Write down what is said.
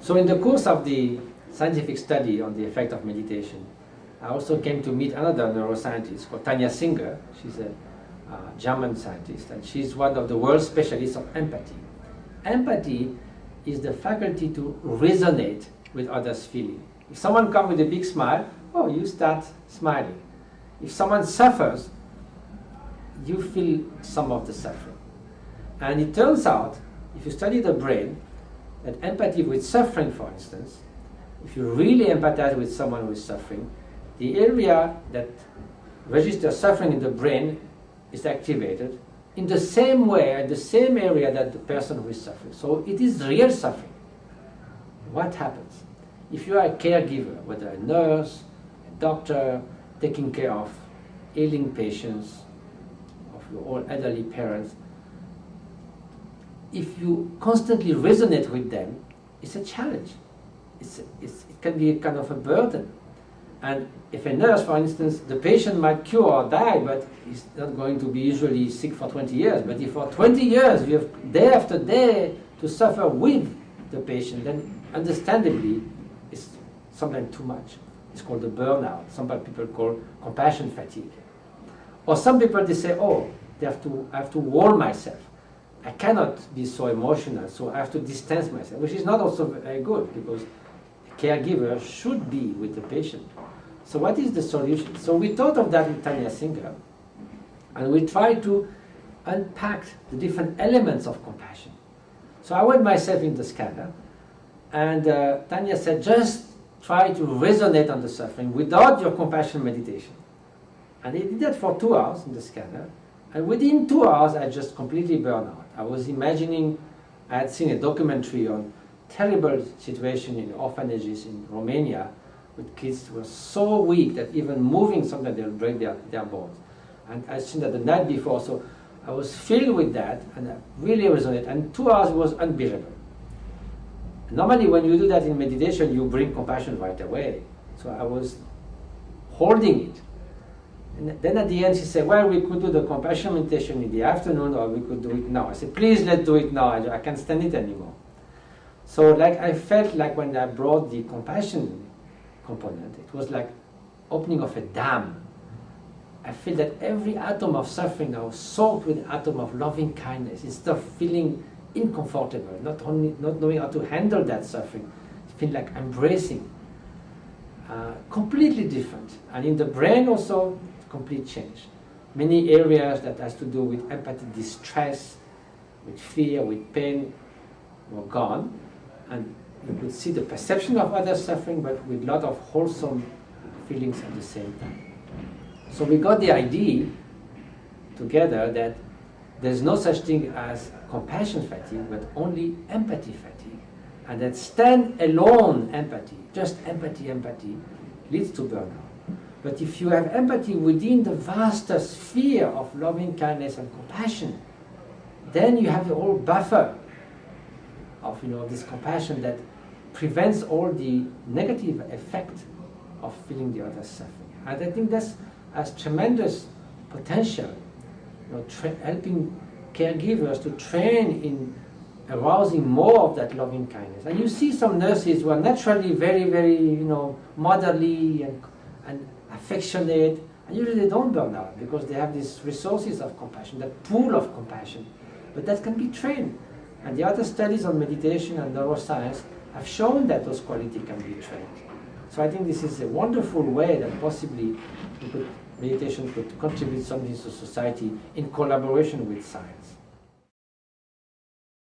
So in the course of the scientific study on the effect of meditation, I also came to meet another neuroscientist called Tanya Singer. She's a German scientist, and she's one of the world's specialists of empathy. Empathy is the faculty to resonate with others' feeling. If someone comes with a big smile, oh, you start smiling. If someone suffers, you feel some of the suffering. And it turns out, if you study the brain, that empathy with suffering, for instance, if you really empathize with someone who is suffering, the area that registers suffering in the brain is activated in the same way, in the same area that the person who is suffering. So it is real suffering. What happens? If you are a caregiver, whether a nurse, a doctor, taking care of ailing patients, of your old elderly parents, if you constantly resonate with them, it's a challenge. It can be a kind of a burden. And if a nurse, for instance, the patient might cure or die, but he's not going to be usually sick for 20 years. But if for 20 years you have day after day to suffer with the patient, then understandably it's sometimes too much. It's called the burnout. Some people call compassion fatigue. Or some people, they say, oh, I have to warn myself. I cannot be so emotional, so I have to distance myself, which is not also very good, because a caregiver should be with the patient. So what is the solution? So we thought of that with Tanya Singer, and we tried to unpack the different elements of compassion. So I went myself in the scanner, and Tanya said, just try to resonate on the suffering without your compassion meditation. And I did that for 2 hours in the scanner, and within 2 hours I just completely burned out. I was imagining, I had seen a documentary on terrible situation in orphanages in Romania with kids who were so weak that even moving sometimes they'll break their bones. And I'd seen that the night before, so I was filled with that, and I really resonated, and 2 hours was unbearable. Normally when you do that in meditation, you bring compassion right away. So I was holding it. And then at the end she said, well, we could do the compassion meditation in the afternoon, or we could do it now. I said, please, let's do it now. I can't stand it anymore. So I felt like when I brought the compassion component, it was like opening of a dam. I feel that every atom of suffering now is soaked with an atom of loving kindness. Instead of feeling uncomfortable, not knowing how to handle that suffering, I feel like embracing. Completely different. And in the brain also, complete change. Many areas that has to do with empathy, distress, with fear, with pain, were gone. And you could see the perception of others suffering, but with a lot of wholesome feelings at the same time. So we got the idea together that there's no such thing as compassion fatigue, but only empathy fatigue. And that stand-alone empathy, just empathy, leads to burnout. But if you have empathy within the vaster sphere of loving kindness and compassion, then you have the whole buffer of this compassion that prevents all the negative effect of feeling the other suffering. And I think that has tremendous potential, helping caregivers to train in arousing more of that loving kindness. And you see some nurses who are naturally very, very, motherly and affectionate, and usually they don't burn out because they have these resources of compassion, that pool of compassion. But that can be trained. And the other studies on meditation and neuroscience have shown that those qualities can be trained. So I think this is a wonderful way that possibly meditation could contribute something to society in collaboration with science.